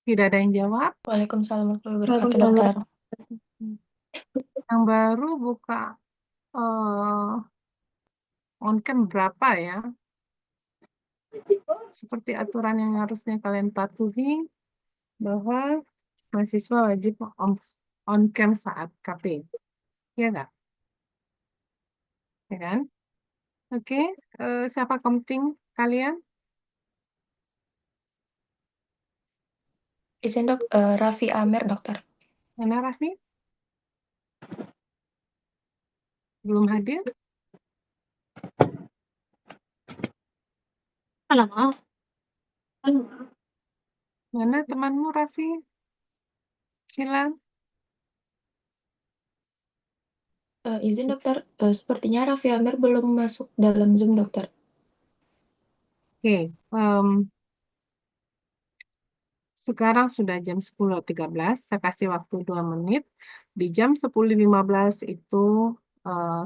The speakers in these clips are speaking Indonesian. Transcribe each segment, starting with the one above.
Tidak ada yang jawab. Waalaikumsalam warahmatullahi wabarakatuh, Waalaikumsalam. dokter. Yang baru buka eh on-cam berapa ya? Seperti aturan yang harusnya kalian patuhi bahwa mahasiswa wajib on-cam saat KP. Ya nggak? Ya kan? Oke, siapa penting kalian? Izin dok, Raffi Amer, dokter. Mana Raffi? Belum hadir? Halo. Halo. Mana temanmu Raffi? Hilang? Izin dokter, sepertinya Raffi Amer belum masuk dalam Zoom, dokter. Oke, sekarang sudah jam 10.13. Saya kasih waktu 2 menit. Di jam 10.15 itu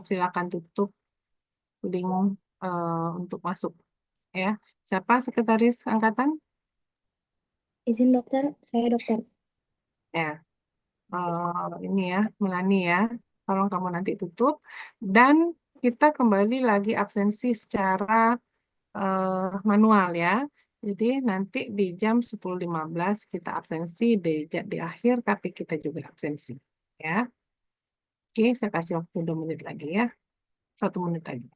silakan tutup link untuk masuk. Ya, siapa sekretaris angkatan? Izin dokter, saya dokter. Ya, ini ya, Melani ya. Tolong kamu nanti tutup. Dan kita kembali lagi absensi secara manual ya. Jadi nanti di jam 10.15 kita absensi di akhir, tapi kita juga absensi. Ya, oke, saya kasih waktu 2 menit lagi ya. 1 menit lagi.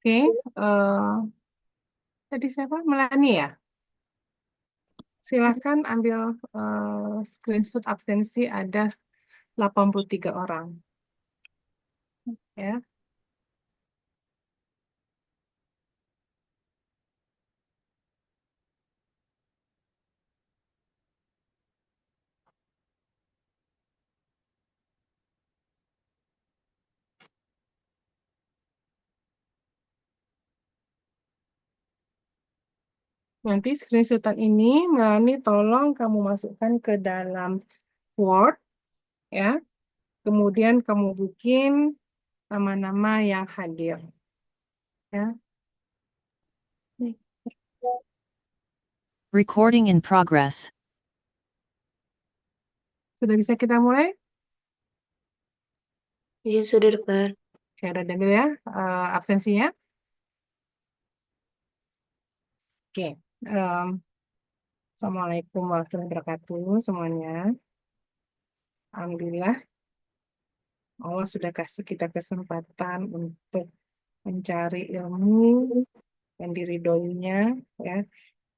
Oke, tadi siapa? Melani ya? Silahkan ambil screenshot absensi ada 83 orang. Ya. Nanti screenshotan ini, Melani tolong kamu masukkan ke dalam Word, ya. Kemudian kamu bikin nama-nama yang hadir, ya. Baik. Recording in progress. Sudah bisa kita mulai? Izin sudah, dokter. Ya, udah ambil ya absensinya. Oke. Assalamualaikum warahmatullahi wabarakatuh semuanya. Alhamdulillah, Allah sudah kasih kita kesempatan untuk mencari ilmu yang diridhoinya, ya,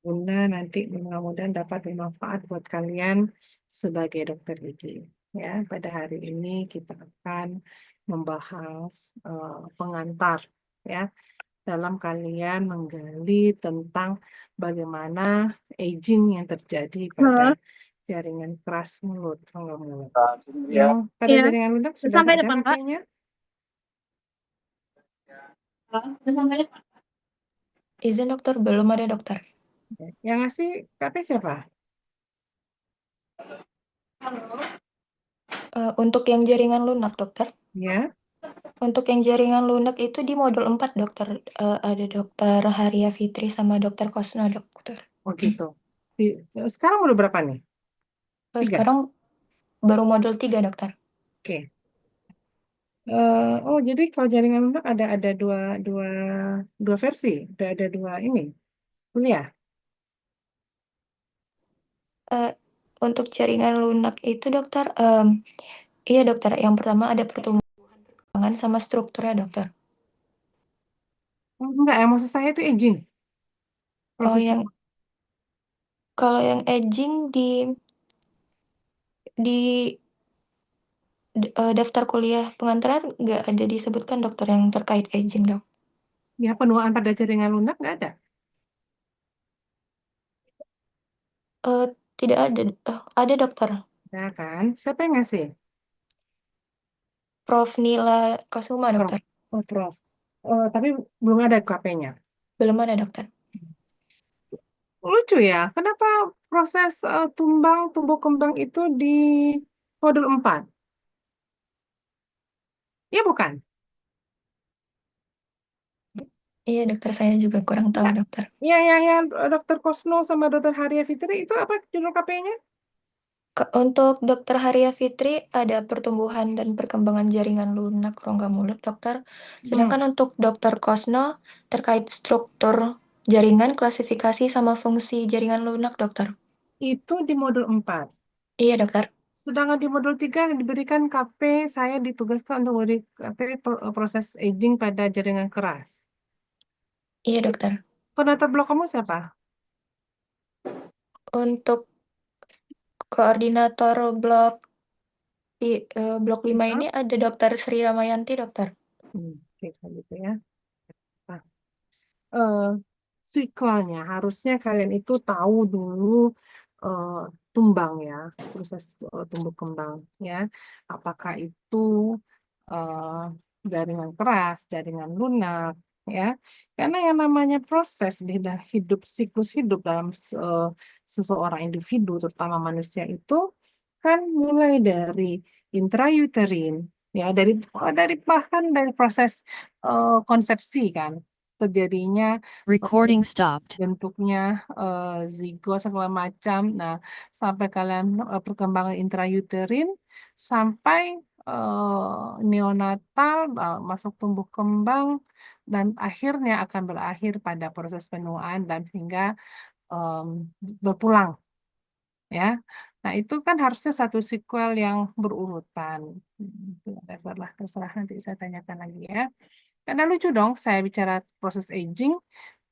guna nanti mudah-mudahan dapat bermanfaat buat kalian sebagai dokter gigi. Ya, pada hari ini kita akan membahas pengantar, ya, dalam kalian menggali tentang bagaimana aging yang terjadi pada jaringan keras mulut, rongga mulut. Yang pada Iya. jaringan lunak sudah Sampai ada depan, Pak. HP-nya? Izin dokter, belum ada dokter. Yang ngasih HP siapa? Untuk yang jaringan lunak, dokter. Ya, Untuk yang jaringan lunak itu di modul 4, dokter. Ada dokter Haria Fitri sama dokter Kosna, dokter. oh gitu. Sekarang udah berapa nih? 3. Sekarang baru modul 3, dokter. Oke. Oh, jadi kalau jaringan lunak ada dua versi, ada dua ini kuliah. Untuk jaringan lunak itu, dokter, iya dokter. Yang pertama ada pertumbuhan perkembangan sama strukturnya, dokter. Oh, enggak, yang maksud saya itu aging. Oh, Proses kalau yang aging di daftar kuliah pengantaran nggak ada disebutkan, dokter, yang terkait aging, dok. ya, penuaan pada jaringan lunak nggak ada. Tidak ada. Ada, dokter. Ya kan? Siapa yang ngasih? Prof. Nila Kasuma, Prof. dokter. Oh, Prof. Oh, tapi belum ada KP-nya. Belum ada, dokter. Lucu ya, kenapa proses tumbuh kembang itu di modul 4? Ya bukan? Iya, dokter, saya juga kurang tahu, Enggak. dokter. Ya, Dokter Kosno sama Dokter Haria Fitri itu apa judul KP-nya? Untuk dokter Haria Fitri ada pertumbuhan dan perkembangan jaringan lunak rongga mulut, dokter. Sedangkan untuk dokter Kosno terkait struktur jaringan, klasifikasi sama fungsi jaringan lunak, dokter. Itu di modul 4. Iya, dokter. Sedangkan di modul 3 diberikan KP, saya ditugaskan untuk memberi KP proses aging pada jaringan keras. Iya, dokter. Koordinator blok kamu siapa? Untuk koordinator blok 5 ini ada dokter Sri Ramayanti, dokter. Oke, kalau gitu ya. Nah, eh, siklenya harusnya kalian itu tahu dulu eh, tumbang ya, proses tumbuh kembang ya. Apakah itu eh, jaringan keras, jaringan lunak ya. Karena yang namanya proses di hidup, siklus hidup dalam seseorang individu, terutama manusia itu kan mulai dari intrauterin ya, dari bahkan dari proses konsepsi kan, terjadinya Recording stopped. bentuknya zigot segala macam. Nah, sampai kalian perkembangan intrauterin sampai neonatal masuk tumbuh kembang dan akhirnya akan berakhir pada proses penuaan dan hingga em, berpulang ya. Nah, itu kan harusnya satu sequel yang berurutan. Terserah nanti saya tanyakan lagi ya. Karena lucu dong saya bicara proses aging,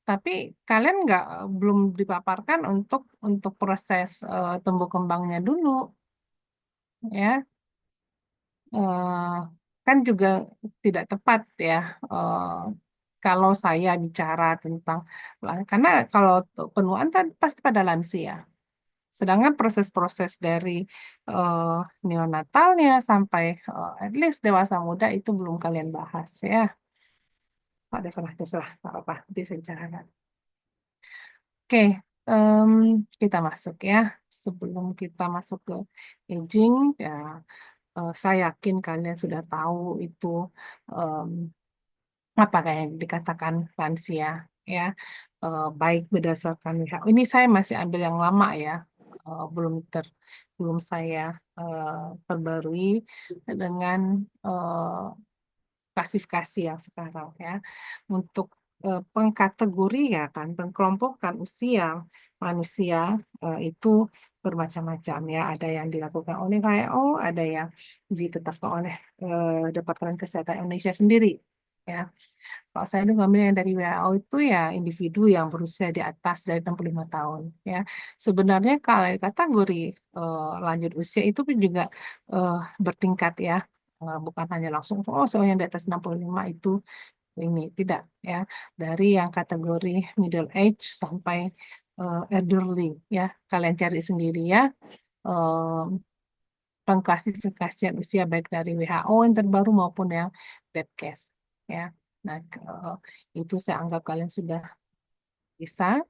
tapi kalian belum dipaparkan untuk proses tumbuh kembangnya dulu, ya. Eh, kan juga tidak tepat ya kalau saya bicara tentang karena kalau penuaan kan pasti pada lansia. Sedangkan proses-proses dari eh, neonatalnya sampai at least dewasa muda itu belum kalian bahas ya. Ada terserah, nggak apa-apa, nanti saya bicarakan. Oke, em, kita masuk ya. Sebelum kita masuk ke aging, ya saya yakin kalian sudah tahu itu em, apa kayak dikatakan lansia ya. Baik berdasarkan WHO. Ini saya masih ambil yang lama ya, belum saya eh, perbarui dengan klasifikasi yang sekarang ya. Untuk pengkategorian, pengkelompokan usia manusia itu bermacam-macam ya. Ada yang dilakukan oleh WHO, ada yang ditetapkan oleh Departemen Kesehatan Indonesia sendiri ya. Kalau saya itu ngambil yang dari WHO itu ya individu yang berusia di atas dari 65 tahun ya. Sebenarnya kalau kategori lanjut usia itu pun juga bertingkat ya. Bukan hanya langsung oh seorang yang di atas 65 itu ini tidak ya. Dari yang kategori middle age sampai elderly ya. Kalian cari sendiri ya. Pengklasifikasian usia baik dari WHO yang terbaru maupun yang Depkes ya. Nah, itu saya anggap kalian sudah bisa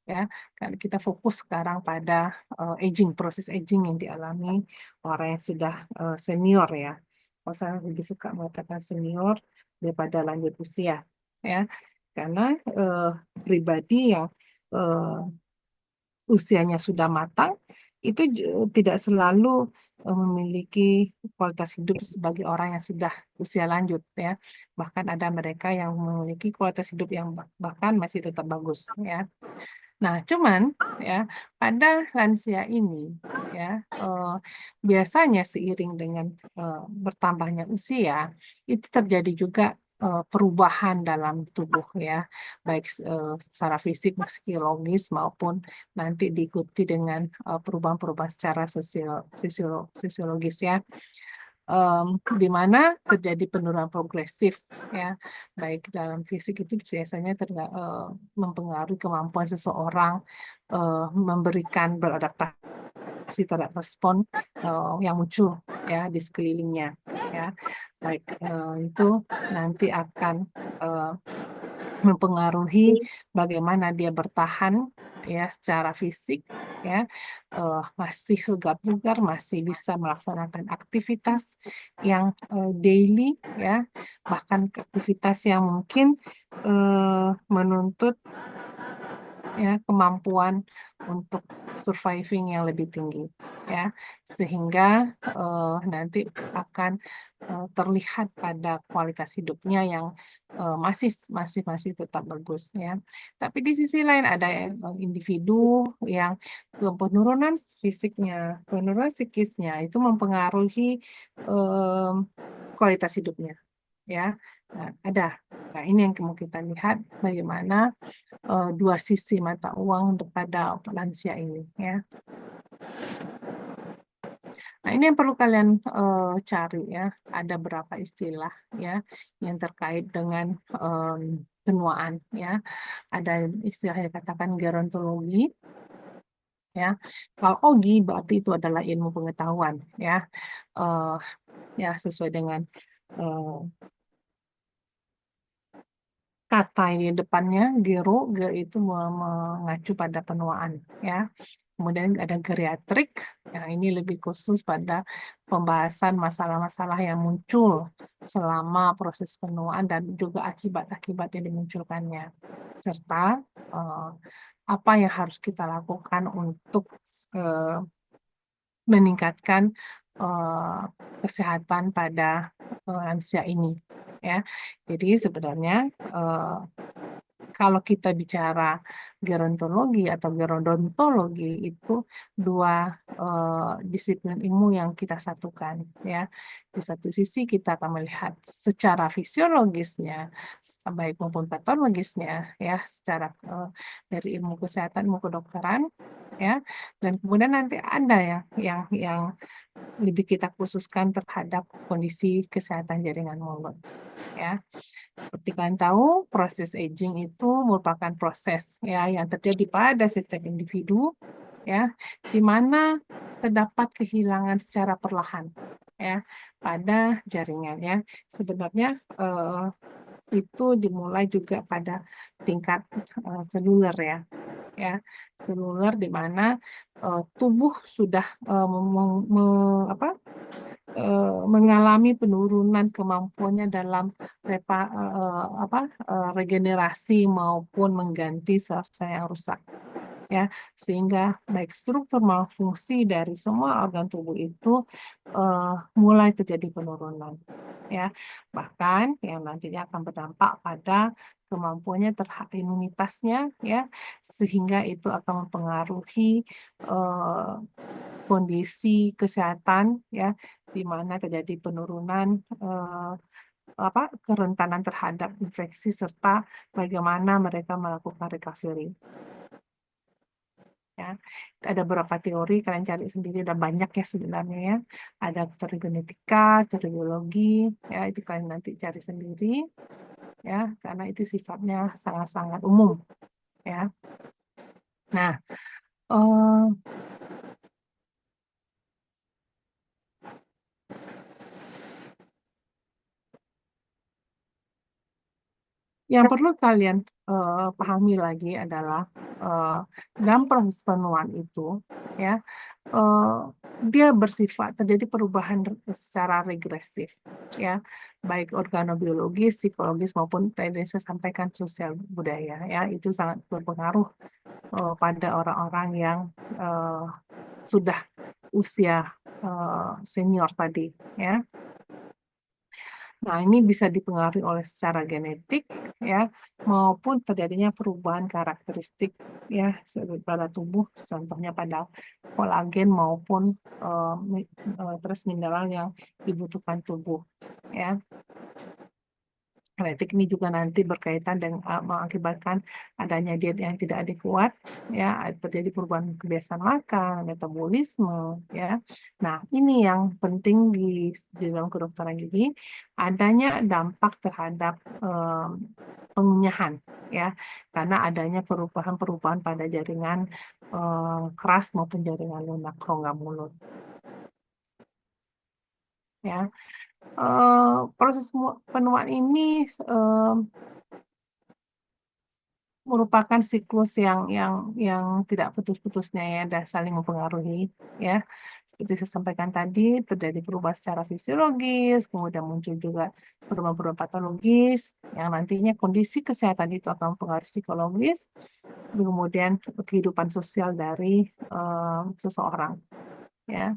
ya. Kan kita fokus sekarang pada aging, proses aging yang dialami orang yang sudah senior ya. Kalau saya lebih suka mengatakan senior daripada lanjut usia ya. Karena pribadi yang eh, usianya sudah matang itu tidak selalu memiliki kualitas hidup sebagai orang yang sudah usia lanjut ya. Bahkan ada mereka yang memiliki kualitas hidup yang bahkan masih tetap bagus ya. Nah, cuman ya pada lansia ini ya biasanya seiring dengan bertambahnya usia itu terjadi juga perubahan dalam tubuh ya, baik secara fisik, psikologis maupun nanti diikuti dengan perubahan-perubahan secara sosiologis ya. Di mana terjadi penurunan progresif ya, baik dalam fisik itu biasanya mempengaruhi kemampuan seseorang beradaptasi terhadap respon yang muncul ya di sekelilingnya ya, baik itu nanti akan mempengaruhi bagaimana dia bertahan ya secara fisik ya, masih sigap bugar, masih bisa melaksanakan aktivitas yang daily ya, bahkan aktivitas yang mungkin menuntut ya kemampuan untuk surviving yang lebih tinggi ya, sehingga nanti akan terlihat pada kualitas hidupnya yang masih tetap bagus ya. Tapi di sisi lain ada individu yang penurunan fisiknya, penurunan psikisnya itu mempengaruhi kualitas hidupnya ya. Nah, ada. Nah, ini yang mau kita lihat bagaimana dua sisi mata uang pada lansia ini ya. Nah, ini yang perlu kalian cari ya. Ada berapa istilah ya yang terkait dengan penuaan ya. Ada istilah yang dikatakan gerontologi ya. Kalau ogi berarti itu adalah ilmu pengetahuan ya. Eh, ya sesuai dengan eh, kata ini depannya gero itu mengacu pada penuaan ya. Kemudian ada geriatrik, ya ini lebih khusus pada pembahasan masalah-masalah yang muncul selama proses penuaan dan juga akibat-akibat yang dimunculkannya, serta apa yang harus kita lakukan untuk meningkatkan kesehatan pada lansia ini, ya. Jadi sebenarnya kalau kita bicara gerontologi atau gerodontologi itu dua disiplin ilmu yang kita satukan ya. Di satu sisi kita akan melihat secara fisiologisnya baik maupun patologisnya ya, secara dari ilmu kesehatan, ilmu kedokteran ya. Dan kemudian nanti ada ya yang lebih kita khususkan terhadap kondisi kesehatan jaringan mulut ya. Seperti kalian tahu, proses aging itu merupakan proses ya yang terjadi pada setiap individu ya, di mana terdapat kehilangan secara perlahan ya pada jaringan ya. Sebenarnya itu dimulai juga pada tingkat seluler ya. Ya, seluler di mana tubuh sudah mengalami penurunan kemampuannya dalam regenerasi maupun mengganti sel-sel yang rusak ya, sehingga baik struktur maupun fungsi dari semua organ tubuh itu mulai terjadi penurunan ya, bahkan yang nantinya akan berdampak pada kemampuannya terhadap imunitasnya ya, sehingga itu akan mempengaruhi kondisi kesehatan ya, di mana terjadi penurunan kerentanan terhadap infeksi serta bagaimana mereka melakukan recovery. Ya, ada beberapa teori kalian cari sendiri, dan banyak ya sebenarnya ya. Ada teori genetika, teori biologi, ya itu kalian nanti cari sendiri ya, karena itu sifatnya sangat-sangat umum ya. Nah, yang perlu kalian pahami lagi adalah dalam proses penuaan itu ya, dia bersifat terjadi perubahan secara regresif ya, baik organobiologis, psikologis maupun tadi saya sampaikan sosial budaya ya, itu sangat berpengaruh pada orang-orang yang sudah usia senior tadi ya. Nah, ini bisa dipengaruhi oleh secara genetik ya, maupun terjadinya perubahan karakteristik ya pada tubuh, contohnya pada kolagen maupun terus mineral yang dibutuhkan tubuh ya. Genetik ini juga nanti berkaitan dengan mengakibatkan adanya diet yang tidak adekuat ya, terjadi perubahan kebiasaan makan, metabolisme ya. Nah, ini yang penting di dalam kedokteran gigi, adanya dampak terhadap pengunyahan ya, karena adanya perubahan-perubahan pada jaringan keras maupun jaringan lunak rongga mulut ya. Proses penuaan ini merupakan siklus yang tidak putus-putusnya ya, dan saling mempengaruhi ya. Seperti saya sampaikan tadi, terjadi perubahan secara fisiologis, kemudian muncul juga perubahan-perubahan patologis yang nantinya kondisi kesehatan itu akan mempengaruhi psikologis, kemudian kehidupan sosial dari seseorang ya.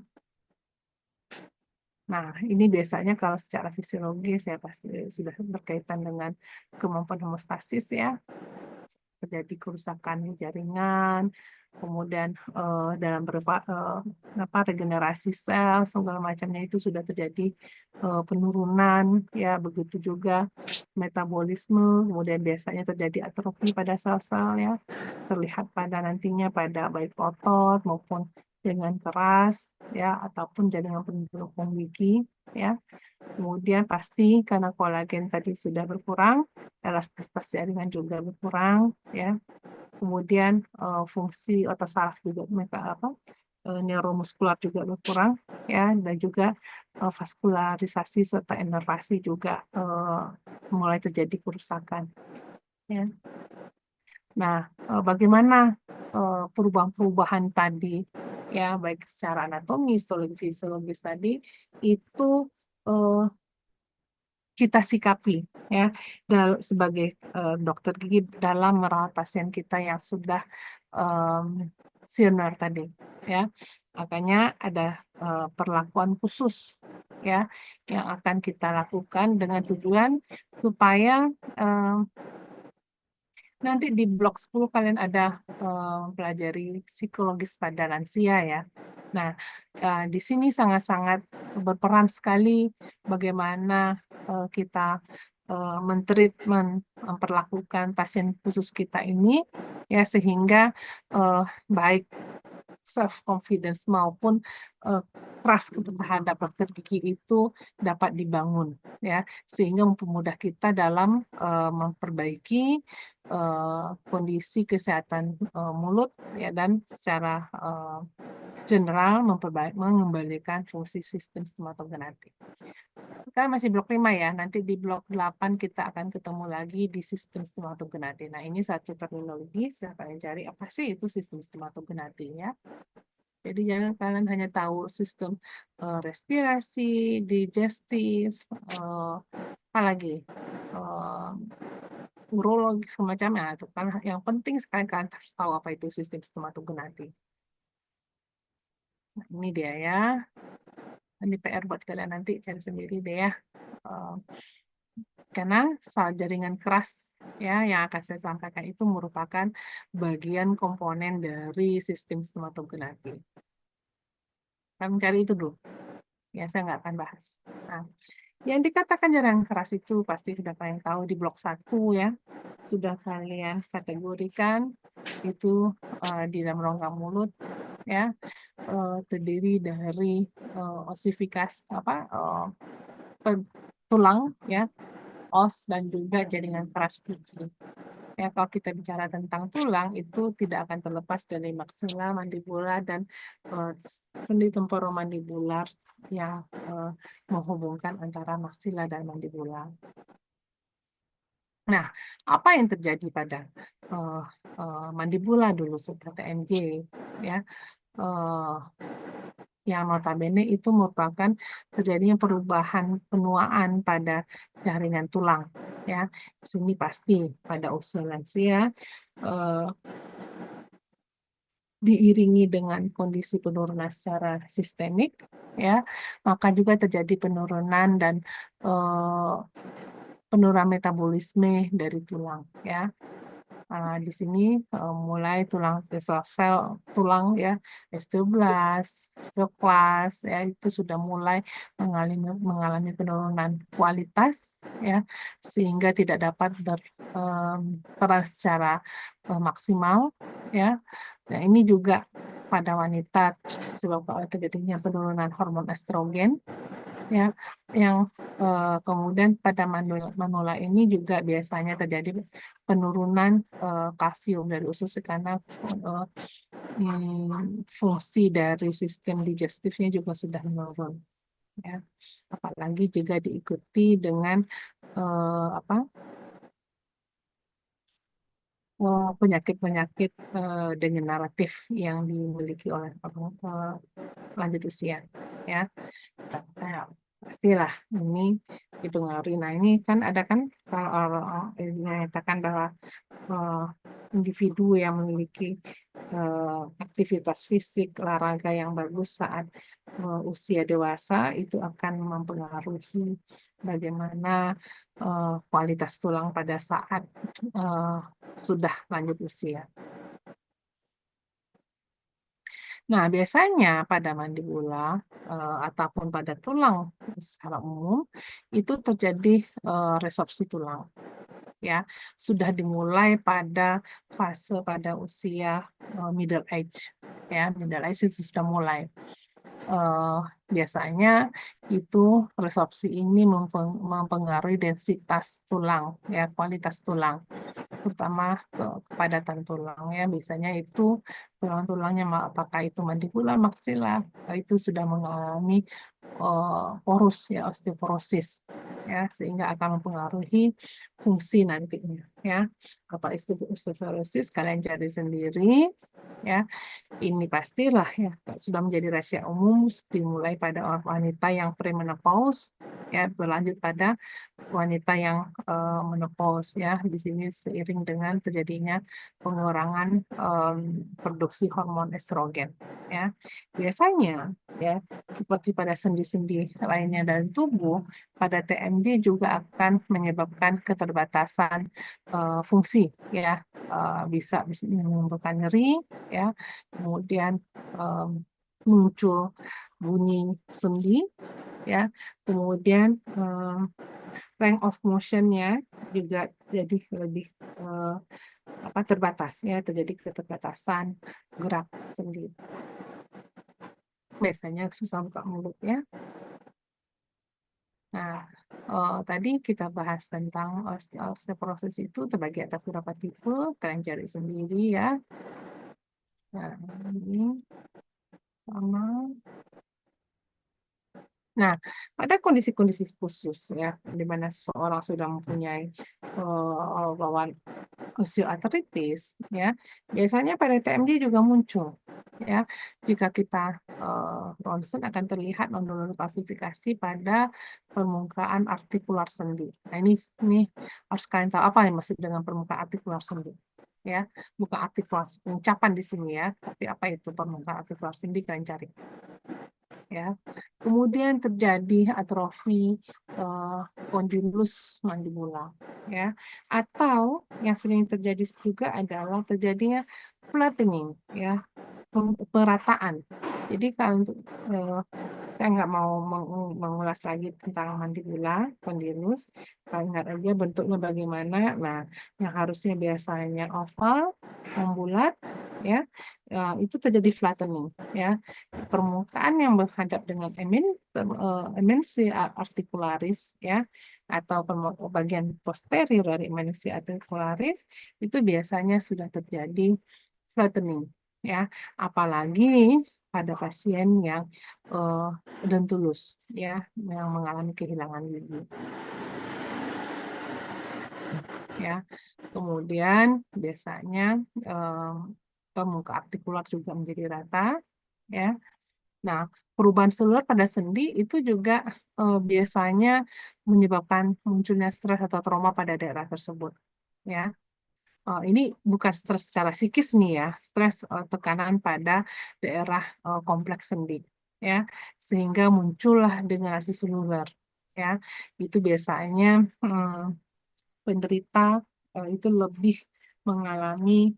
Nah, ini biasanya kalau secara fisiologis ya pasti sudah berkaitan dengan kemampuan homeostasis ya, terjadi kerusakan jaringan, kemudian dalam regenerasi sel segala macamnya itu sudah terjadi penurunan ya, begitu juga metabolisme, kemudian biasanya terjadi atrofi pada sel-sel ya, terlihat pada nantinya pada baik otot maupun jaringan keras ya ataupun jaringan pendukung gigi ya. Kemudian pasti karena kolagen tadi sudah berkurang, elastisitas jaringan juga berkurang ya. Kemudian fungsi otot saraf juga neuromuskular juga berkurang ya, dan juga vaskularisasi serta inervasi juga mulai terjadi kerusakan ya. Nah, bagaimana perubahan-perubahan tadi ya, baik secara anatomi, fisiologis tadi itu kita sikapi ya sebagai dokter gigi dalam merawat pasien kita yang sudah senior tadi ya. Makanya ada perlakuan khusus ya yang akan kita lakukan dengan tujuan supaya nanti di blok 10 kalian ada pelajari psikologis pada lansia ya. Nah, di sini sangat-sangat berperan sekali bagaimana kita memperlakukan pasien khusus kita ini ya, sehingga baik self confidence maupun trust terhadap dokter gigi itu dapat dibangun ya, sehingga mempermudah kita dalam memperbaiki kondisi kesehatan mulut ya, dan secara general mengembalikan fungsi sistem stomatognatik. Kita masih blok 5 ya, nanti di blok 8 kita akan ketemu lagi di sistem stomatognatik. Nah, ini satu terminologi, saya akan cari apa sih itu sistem stomatognatik ya. Jadi jangan kalian hanya tahu sistem respirasi, digestif, apalagi urologi semacamnya. Itu kan yang penting sekali kalian harus tahu apa itu sistem stomatognatik. Nah, ini dia ya. Ini PR buat kalian nanti cari sendiri deh ya. Karena jaringan keras ya yang akan saya sampaikan itu merupakan bagian komponen dari sistem stomatognatik. Kalian cari itu dulu. Ya, saya nggak akan bahas. Nah, yang dikatakan jaringan keras itu pasti sudah kalian tahu di blok 1 ya. Sudah kalian kategorikan itu di dalam rongga mulut ya, terdiri dari osifikasi tulang ya, os dan juga jaringan keras gigi. Ya, kalau kita bicara tentang tulang itu tidak akan terlepas dari maksila, mandibula, dan sendi temporomandibular yang menghubungkan antara maksila dan mandibula. Nah, apa yang terjadi pada mandibula dulu setelah TMJ ya? Yang notabene itu merupakan terjadinya perubahan penuaan pada jaringan tulang ya. Di sini pasti pada usia lansia diiringi dengan kondisi penurunan secara sistemik ya, maka juga terjadi penurunan dan penurunan metabolisme dari tulang ya. Di sini mulai sel tulang ya, osteoblast, osteoklas ya, itu sudah mulai mengalami penurunan kualitas ya, sehingga tidak dapat berperan secara maksimal ya. Nah, ini juga pada wanita disebabkan terjadinya penurunan hormon estrogen ya, yang kemudian pada manula ini juga biasanya terjadi penurunan kalsium dari usus karena fungsi dari sistem digestifnya juga sudah menurun ya. Apalagi juga diikuti dengan penyakit-penyakit degeneratif yang dimiliki oleh lanjut usia ya. Nah, pastilah ini dipengaruhi. Nah, ini kan ada kan kalau menyatakan bahwa individu yang memiliki aktivitas fisik olahraga yang bagus saat usia dewasa itu akan mempengaruhi bagaimana kualitas tulang pada saat sudah lanjut usia. Nah, biasanya pada mandibula ataupun pada tulang secara umum itu terjadi resorpsi tulang. Ya, sudah dimulai pada fase pada usia middle age ya, middle age itu sudah mulai. Biasanya itu resorpsi ini mempengaruhi densitas tulang, ya, kualitas tulang, terutama kepadatan tulang, ya. Biasanya itu tulang-tulangnya, apakah itu mandibular, maksilar, itu sudah mengalami porus, ya, osteoporosis, ya, sehingga akan mempengaruhi fungsi nantinya, ya. Apa itu osteoporosis, kalian cari sendiri, ya. Ini pastilah, ya, sudah menjadi rahasia umum, dimulai pada wanita yang premenopause, ya, berlanjut pada wanita yang menopause, ya. Di sini seiring dengan terjadinya pengurangan produksi hormon estrogen, ya. Biasanya, ya, seperti pada sendi-sendi lainnya dari tubuh, pada TMJ juga akan menyebabkan keterbatasan fungsi, ya. Bisa menimbulkan nyeri, ya, kemudian muncul bunyi sendi, ya, kemudian range of motion-nya juga jadi lebih terbatas, ya, terjadi keterbatasan gerak sendi. Biasanya susah buka mulut, ya. Nah, tadi kita bahas tentang osteoporosis itu terbagi atas beberapa tipe, kalian cari sendiri, ya. Nah, ini sama. Nah, pada kondisi-kondisi khusus, ya, di mana seseorang sudah mempunyai bawaan osteoartritis, ya, biasanya pada TMJ juga muncul, ya. Jika kita ronsen akan terlihat nodul klasifikasi pada permukaan artikular sendi. Nah, ini harus kalian tahu apa yang maksud dengan permukaan artikular sendi, ya. Bukan artikulasi pengucapan di sini, ya, tapi apa itu permukaan artikular sendi, kalian cari, ya. Kemudian terjadi atrofi kondilus mandibula, ya. Atau yang sering terjadi juga adalah terjadinya flattening, ya, pemerataan. Jadi kalau saya nggak mau mengulas lagi tentang mandibula kondilus, kalian lihat aja bentuknya bagaimana. Nah, yang harusnya biasanya oval, membulat, ya, itu terjadi flattening, ya. Permukaan yang menghadap dengan eminensi articularis, ya, atau bagian posterior dari eminensi articularis itu biasanya sudah terjadi flattening, ya. Apalagi pada pasien yang dentulus, ya, yang mengalami kehilangan gigi, ya. Kemudian biasanya permukaan artikular juga menjadi rata, ya. Nah, perubahan seluler pada sendi itu juga biasanya menyebabkan munculnya stres atau trauma pada daerah tersebut, ya. Ini bukan stres secara psikis nih, ya, stres tekanan pada daerah kompleks sendi, ya, sehingga muncullah degenerasi seluler, ya. Itu biasanya penderita itu lebih mengalami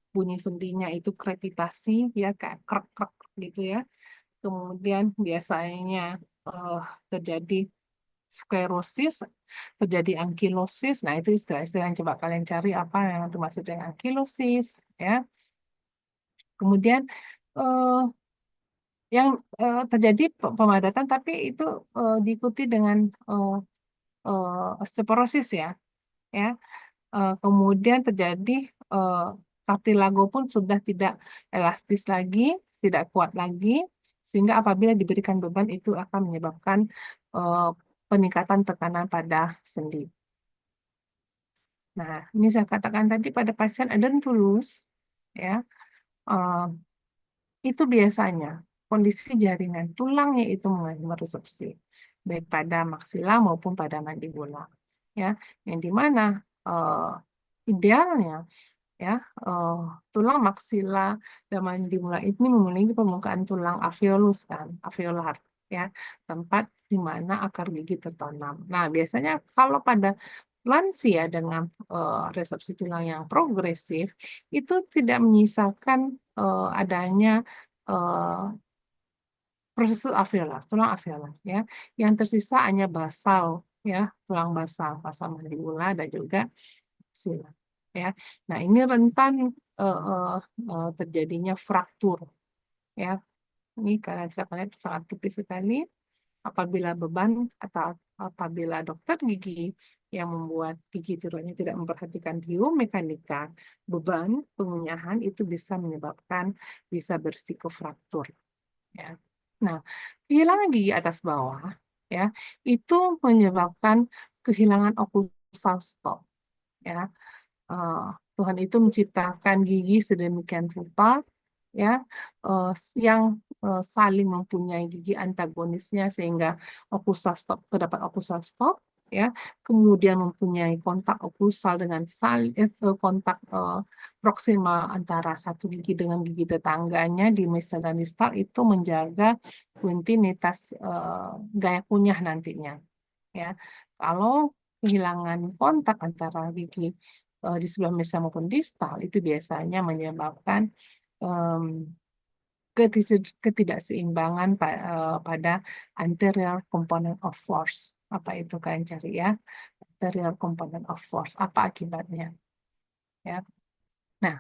bunyi sendinya itu krepitasi, ya, kayak krek-krek gitu, ya. Kemudian biasanya terjadi sklerosis, terjadi ankilosis. Nah, itu istilah-istilah yang coba kalian cari apa yang dimaksud dengan ankilosis, ya. Kemudian yang terjadi pemadatan, tapi itu diikuti dengan osteoporosis, ya. Kemudian terjadi kartilago pun sudah tidak elastis lagi, tidak kuat lagi, sehingga apabila diberikan beban itu akan menyebabkan peningkatan tekanan pada sendi. Nah, ini saya katakan tadi pada pasien edentulus, ya, itu biasanya kondisi jaringan tulangnya itu mengalami meresepsi, baik pada maksila maupun pada mandibula, ya, yang dimana idealnya, ya, tulang maksila dan mandibula ini memiliki permukaan tulang alveolus, kan, alveolar, ya, tempat di mana akar gigi tertanam. Nah, biasanya kalau pada lansia dengan resepsi tulang yang progresif itu tidak menyisakan adanya proses alveolar, tulang alveolar, ya. Yang tersisa hanya basal, ya, tulang basal mandibula dan juga maksila. ya. Nah, ini rentan terjadinya fraktur, ya. Ini kalian bisa lihat sangat tipis sekali apabila beban atau apabila dokter gigi yang membuat gigi tiroidnya tidak memperhatikan biomekanika beban pengunyahan itu bisa menyebabkan bisa bersiko-fraktur, ya. Nah, kehilangan gigi atas bawah, ya, itu menyebabkan kehilangan occlusal stop, ya. Eh, Tuhan itu menciptakan gigi sedemikian rupa, ya, yang saling mempunyai gigi antagonisnya sehingga occlusal stop terdapat occlusal stop, ya, kemudian mempunyai kontak oklusal dengan kontak proksimal antara satu gigi dengan gigi tetangganya di mesial dan distal itu menjaga kontinuitas gaya kunyah nantinya, ya. Kalau kehilangan kontak antara gigi di sebelah mesial maupun distal itu biasanya menyebabkan em, ketidakseimbangan pada anterior component of force. Apa itu kalian cari, ya? Anterior component of force. Apa akibatnya? Ya. Nah,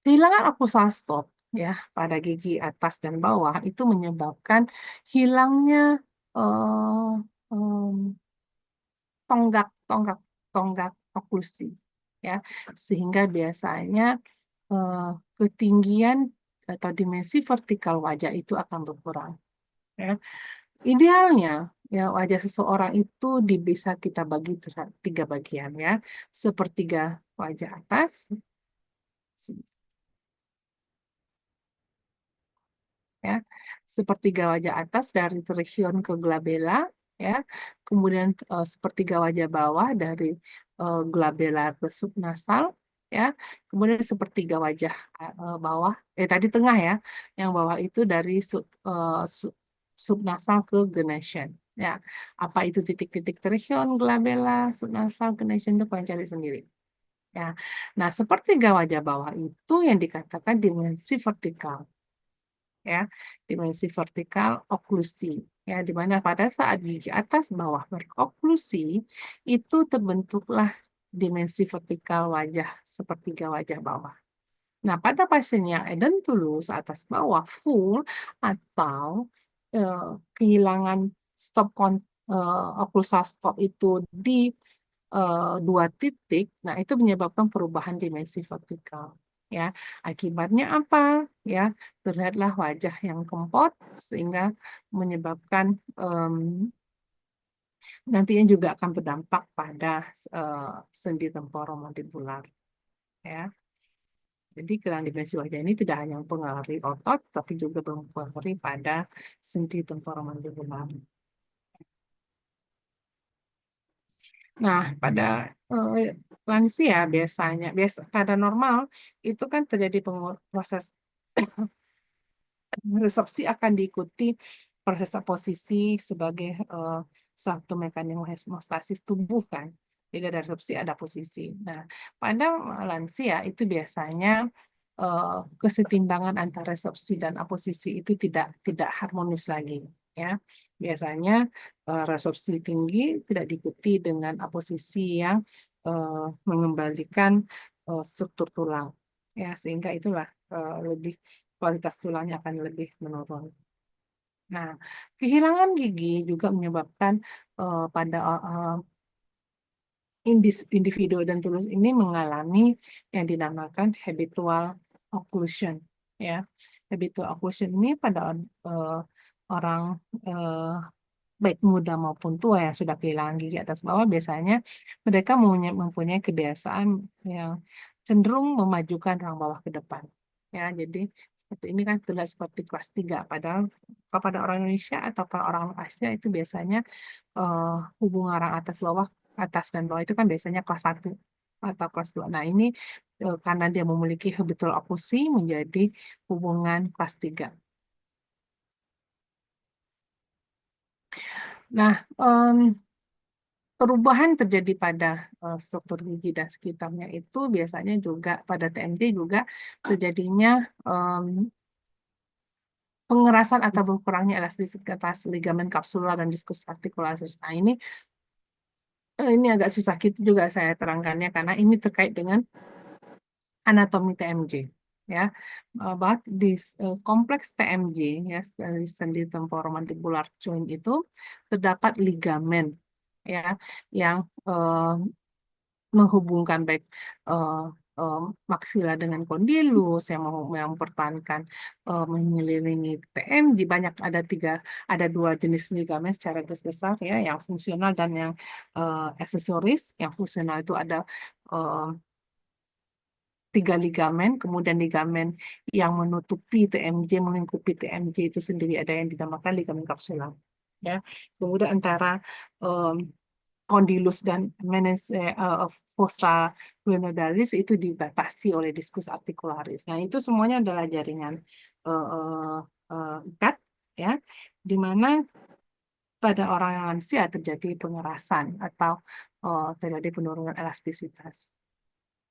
kehilangan occlusal stop, ya, pada gigi atas dan bawah itu menyebabkan hilangnya eh, em, tonggak tonggak tonggak oklusi, ya, sehingga biasanya eh, ketinggian atau dimensi vertikal wajah itu akan berkurang, ya. Idealnya, ya, wajah seseorang itu bisa kita bagi tiga bagian, ya, sepertiga wajah atas, ya, sepertiga wajah atas dari trachyon ke glabella, ya, kemudian sepertiga wajah bawah dari glabella ke subnasal, ya, kemudian sepertiga wajah bawah, tadi tengah, ya, yang bawah itu dari subnasal ke genation, ya. Apa itu titik-titik trachyon, glabella, subnasal, genation itu kalian cari sendiri, ya. Nah, sepertiga wajah bawah itu yang dikatakan dimensi vertikal, ya, dimensi vertikal oklusi, ya, di mana pada saat gigi atas bawah beroklusi itu terbentuklah dimensi vertikal wajah sepertiga wajah bawah. Nah, pada pasien yang edentulus atas bawah full atau eh, kehilangan stop occlusal stop itu di dua titik, nah itu menyebabkan perubahan dimensi vertikal. Ya, akibatnya apa? Ya, terlihatlah wajah yang kempot sehingga menyebabkan nantinya juga akan berdampak pada sendi temporomandibular. Ya, jadi kehilangan dimensi wajah ini tidak hanya mempengaruhi otot, tapi juga mempengaruhi pada sendi temporomandibular. Nah, pada lansia biasa pada normal itu kan terjadi proses resepsi akan diikuti proses posisi sebagai suatu mekanisme hemostasis tubuh kan. Jadi ada resepsi, ada posisi. Nah, pada lansia itu biasanya kesetimbangan antara resepsi dan aposisi itu tidak harmonis lagi, ya. Biasanya resepsi tinggi tidak diikuti dengan aposisi yang mengembalikan struktur tulang, ya, sehingga itulah lebih kualitas tulangnya akan lebih menurun. Nah, kehilangan gigi juga menyebabkan pada individu dan tulus ini mengalami yang dinamakan habitual occlusion, ya. Habitual occlusion ini pada orang baik muda maupun tua yang sudah kehilangan gigi atas bawah biasanya mereka mempunyai kebiasaan yang cenderung memajukan rahang bawah ke depan, ya. Jadi seperti ini kan terlihat seperti kelas 3, padahal kepada orang Indonesia atau para orang Asia itu biasanya hubungan rahang atas dan bawah itu kan biasanya kelas 1 atau kelas 2. Nah, ini karena dia memiliki habitual occlusi menjadi hubungan kelas 3. Nah, perubahan terjadi pada struktur gigi dan sekitarnya itu biasanya juga pada TMD juga terjadinya pengerasan atau berkurangnya elastisitas ligamen kapsular dan diskus articularis. Nah, ini agak susah gitu juga saya terangkannya karena ini terkait dengan anatomi TMJ. Ya, bahwa di kompleks TMJ, ya, sendi temporomandibular joint itu terdapat ligamen, ya, yang menghubungkan baik eh, maksila dengan kondilus yang mempertahankan mengelilingi TMJ. Banyak, ada dua jenis ligamen secara garis besar, ya, yang fungsional dan yang aksesoris. Yang fungsional itu ada eh, 3 ligamen, kemudian ligamen yang menutupi TMJ, melingkupi TMJ itu sendiri ada yang dinamakan ligamen kapsular. Ya, kemudian antara kondilus dan fossa glenoidalis itu dibatasi oleh diskus articularis. Nah, itu semuanya adalah jaringan ikat, ya, di mana pada orang yang lansia terjadi pengerasan atau terjadi penurunan elastisitas.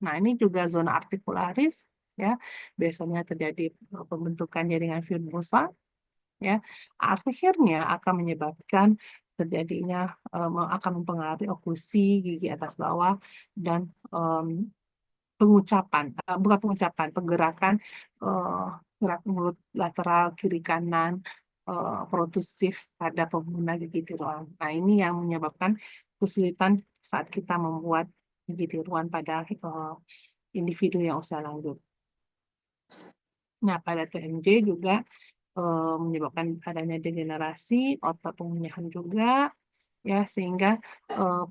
Nah, ini juga zona articularis, ya, biasanya terjadi pembentukan jaringan fibrosa, ya, akhirnya akan menyebabkan terjadinya akan mempengaruhi oklusi gigi atas bawah dan bukan pengucapan, pergerakan gerak mulut lateral kiri kanan protusif pada pengguna gigi tiruan. Nah, ini yang menyebabkan kesulitan saat kita membuat gigi tiruan pada individu yang usia lanjut. Nah, pada TMJ juga menyebabkan adanya degenerasi otot pengunyahan juga, ya, sehingga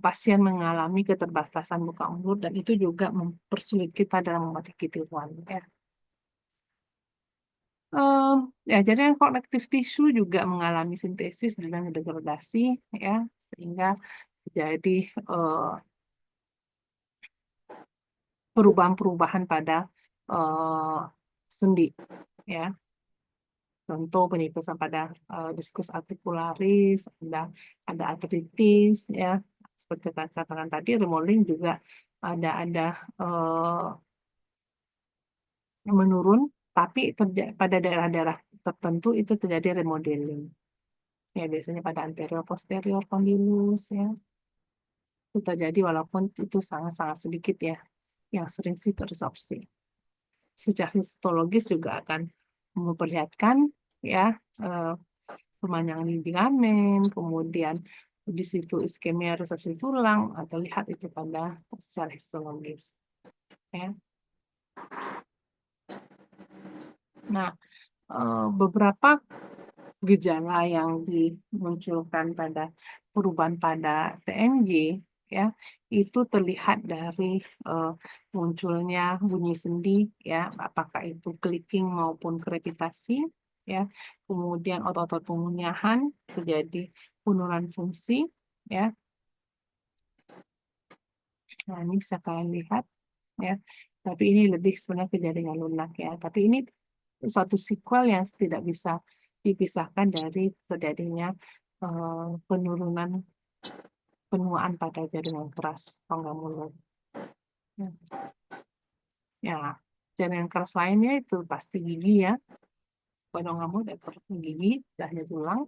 pasien mengalami keterbatasan buka mulut dan itu juga mempersulit kita dalam membuat gigi tiruan, ya. Ya, jadi yang connective tissue juga mengalami sintesis dan degradasi, ya, sehingga terjadi perubahan-perubahan pada sendi, ya. Contoh penipisan pada diskus articularis, ada artritis, ya, seperti katakan tadi, remodeling juga ada menurun, tapi pada daerah-daerah tertentu itu terjadi remodeling. Ya, biasanya pada anterior posterior kondilus, ya, itu terjadi walaupun itu sangat-sangat sedikit, ya, yang sering sih terresorpsi. Secara histologis juga akan memperlihatkan, ya, pemanjangan ligamen, kemudian di situ iskemia resepsi tulang, atau lihat itu pada secara histologis, ya. Nah, beberapa gejala yang dimunculkan pada perubahan pada TMJ, ya, itu terlihat dari munculnya bunyi sendi, ya, apakah itu clicking maupun krepitasi, ya, kemudian otot-otot pengunyahan terjadi penurunan fungsi, ya. Nah, ini bisa kalian lihat, ya, tapi ini lebih sebenarnya ke jaringan lunak, ya, tapi ini suatu sequel yang tidak bisa dipisahkan dari terjadinya penurunan penuaan pada jaringan keras rongga mulut. Ya, jaringan keras lainnya itu pasti gigi, ya, rongga mulut atau gigi, dahnya tulang.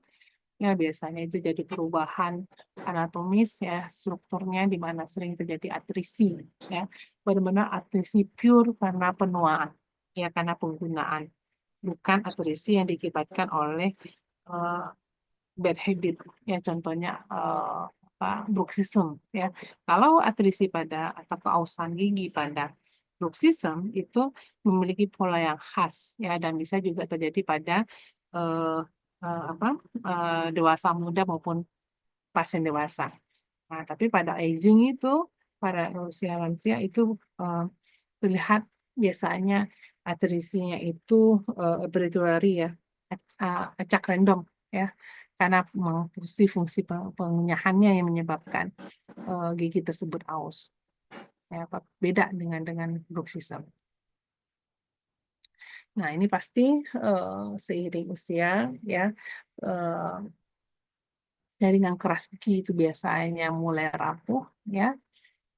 Ya, biasanya itu jadi perubahan anatomis, ya, strukturnya di mana sering terjadi atrisi, ya, benar-benar atrisi pure karena penuaan, ya, karena penggunaan, bukan atrisi yang diakibatkan oleh bad habit, ya, contohnya bruxism, ya. Kalau atrisi pada atau keausan gigi pada bruxism itu memiliki pola yang khas, ya, dan bisa juga terjadi pada dewasa muda maupun pasien dewasa. Nah, tapi pada aging itu, pada usia lansia itu terlihat biasanya atrisinya itu arbitrary, ya, acak random, ya, karena fungsi pengunyahannya yang menyebabkan gigi tersebut aus, ya, beda dengan bruxism. Nah, ini pasti seiring usia, ya, jaringan keras gigi itu biasanya mulai rapuh, ya,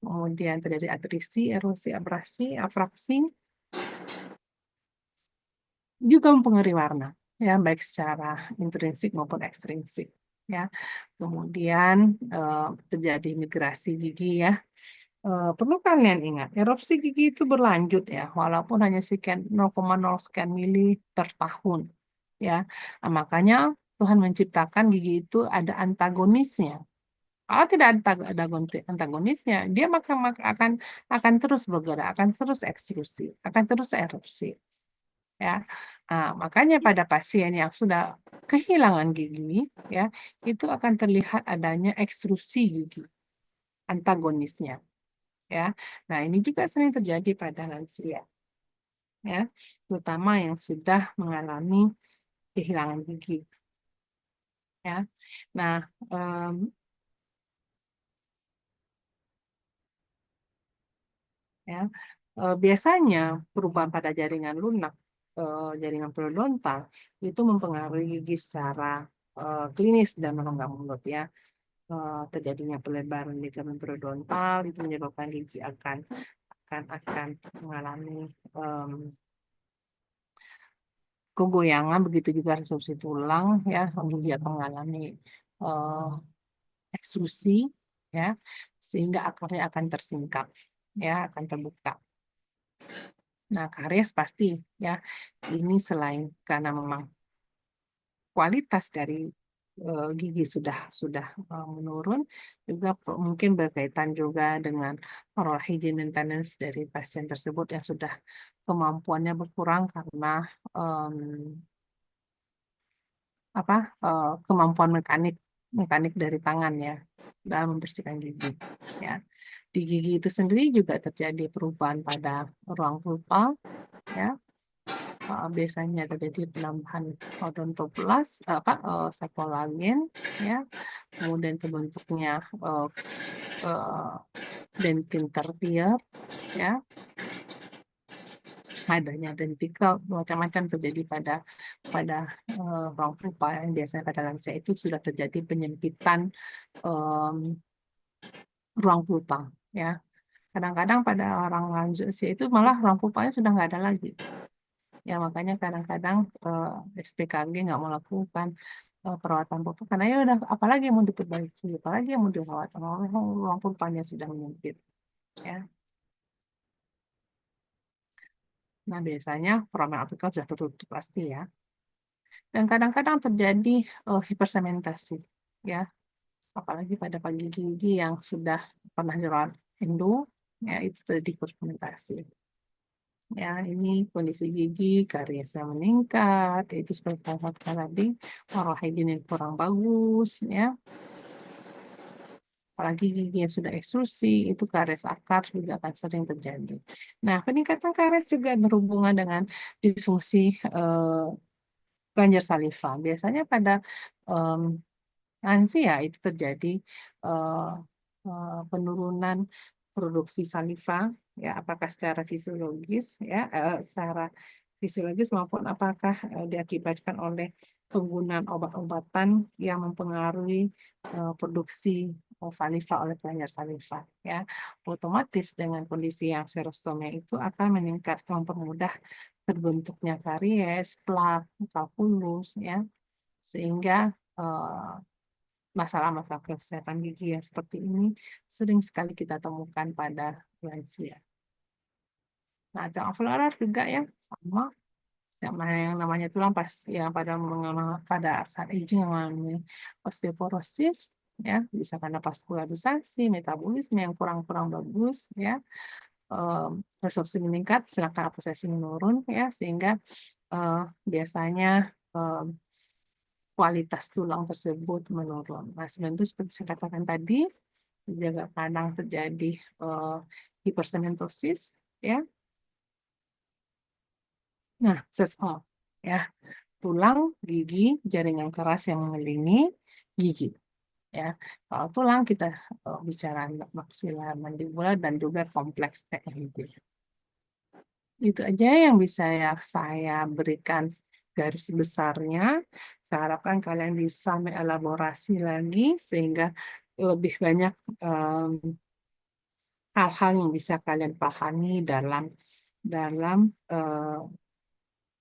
kemudian terjadi atrisi, erosi, abrasi, afraksi, juga mempengaruhi warna, ya, baik secara intrinsik maupun ekstrinsik, ya. Kemudian terjadi migrasi gigi, ya, perlu kalian ingat, erupsi gigi itu berlanjut ya, walaupun hanya sekian 0,0 sekian mili per tahun. Ya, nah, makanya Tuhan menciptakan gigi itu ada antagonisnya. Kalau tidak ada antagonisnya, dia akan terus bergerak, akan terus eksklusi, akan terus erupsi. Ya, nah, makanya pada pasien yang sudah kehilangan gigi, ya, itu akan terlihat adanya ekstrusi gigi, antagonisnya. Ya, nah ini juga sering terjadi pada lansia, ya, terutama yang sudah mengalami kehilangan gigi. Ya, nah ya, biasanya perubahan pada jaringan lunak, jaringan periodontal itu mempengaruhi gigi secara klinis dan rongga mulut ya. Terjadinya pelebaran ligamen periodontal itu menyebabkan gigi akan mengalami kegoyangan, begitu juga resorpsi tulang ya, gigi akan mengalami eh, ekstrusi ya, sehingga akarnya akan tersingkap ya, akan terbuka. Nah, karies pasti ya, ini selain karena memang kualitas dari gigi sudah menurun, juga mungkin berkaitan juga dengan oral hygiene maintenance dari pasien tersebut yang sudah kemampuannya berkurang karena kemampuan mekanik dari tangan ya dalam membersihkan gigi ya. Di gigi itu sendiri juga terjadi perubahan pada ruang pulpa ya. Biasanya terjadi penambahan odontoblas sekolagen ya, kemudian terbentuknya dentin tertier ya, adanya dentikel, macam-macam terjadi pada ruang pulpa yang biasanya pada lansia itu sudah terjadi penyempitan ruang pulpa ya. Kadang-kadang pada orang lansia itu malah ruang pulpanya sudah nggak ada lagi. Ya makanya kadang-kadang SPKG nggak mau lakukan perawatan pulpa karena ya udah apalagi yang mau diperbaiki, apalagi yang mau dirawat, ruang pulpanya sudah menyempit ya. Nah biasanya foramen apikal sudah tertutup pasti ya. Dan kadang-kadang terjadi hipersementasi ya, apalagi pada pagi gigi yang sudah pernah dirawat endo ya, itu terjadi hipersementasi. Ya, ini kondisi gigi, kariesnya meningkat, itu seperti kata tadi, oral hygiene yang kurang bagus, ya. Apalagi gigi yang sudah ekstrusi, itu karies akar juga akan sering terjadi. Nah, peningkatan karies juga berhubungan dengan disfungsi kelenjar saliva. Biasanya pada lansia itu terjadi eh, penurunan produksi saliva ya, apakah secara fisiologis ya, secara fisiologis maupun apakah diakibatkan oleh penggunaan obat-obatan yang mempengaruhi produksi saliva oleh kelenjar saliva ya. Otomatis dengan kondisi yang serostomia itu akan mempermudah terbentuknya karies, plak, kalkulus ya, sehingga masalah-masalah kesehatan gigi yang seperti ini sering sekali kita temukan pada lansia. Nah, alveolar juga ya sama, yang namanya tulang pasti yang pada saat aging mengalami osteoporosis ya, bisa karena vaskularisasi, metabolisme yang kurang bagus ya, resorpsi meningkat, silakan apresiasi menurun ya, sehingga biasanya kualitas tulang tersebut menurun. Nah, sebenarnya seperti saya katakan tadi, juga kadang terjadi hipersementosis, ya. Nah, ya, tulang, gigi, jaringan keras yang mengelilingi gigi. Ya, kalau tulang kita bicara maksilar, mandibular, dan juga kompleks TMJ. Itu aja yang bisa saya berikan garis besarnya. Saya harapkan kalian bisa mengelaborasi lagi sehingga lebih banyak hal-hal yang bisa kalian pahami dalam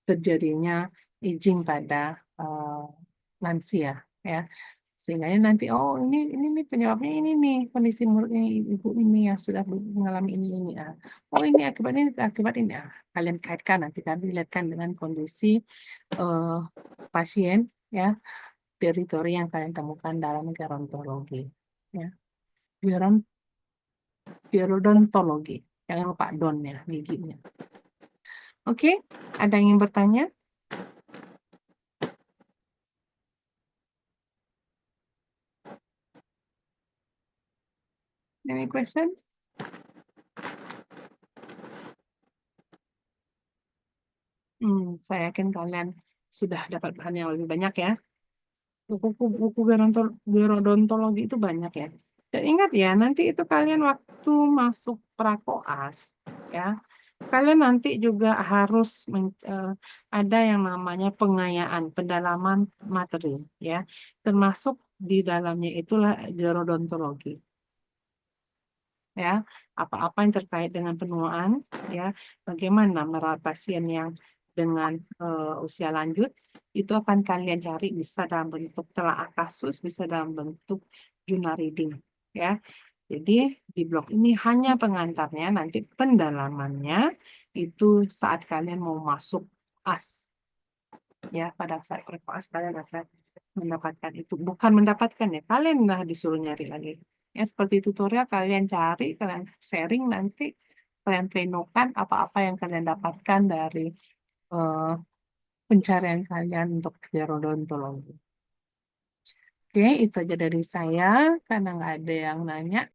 terjadinya aging pada lansia ya. Sehingga nanti ini nih penyebabnya ini nih kondisi ini ibu ini yang sudah mengalami ini oh ini akibat ini kalian kaitkan nanti kan dilihatkan dengan kondisi pasien ya teritori yang kalian temukan dalam gerontologi ya gerodontologi jangan lupa don ya giginya. Oke, ada yang ingin bertanya? Any question? Saya yakin kalian sudah dapat bahan yang lebih banyak ya. Buku gerodontologi itu banyak ya. Dan ingat ya, nanti itu kalian waktu masuk prakoas ya, kalian nanti juga harus ada yang namanya pengayaan, pendalaman materi ya, termasuk di dalamnya itulah gerodontologi. Ya, apa-apa yang terkait dengan penuaan ya, bagaimana merawat pasien yang dengan usia lanjut itu akan kalian cari bisa dalam bentuk telaah kasus, bisa dalam bentuk journal reading ya. Jadi di blog ini hanya pengantarnya, nanti pendalamannya itu saat kalian mau masuk AS ya, pada saat prakoas kalian akan mendapatkan itu, bukan mendapatkan ya, kalian lah disuruh nyari lagi. Ya, seperti tutorial kalian cari, kalian sharing nanti, kalian plenokan apa-apa yang kalian dapatkan dari pencarian kalian untuk gerodontologi. Oke, itu aja dari saya, karena nggak ada yang nanya.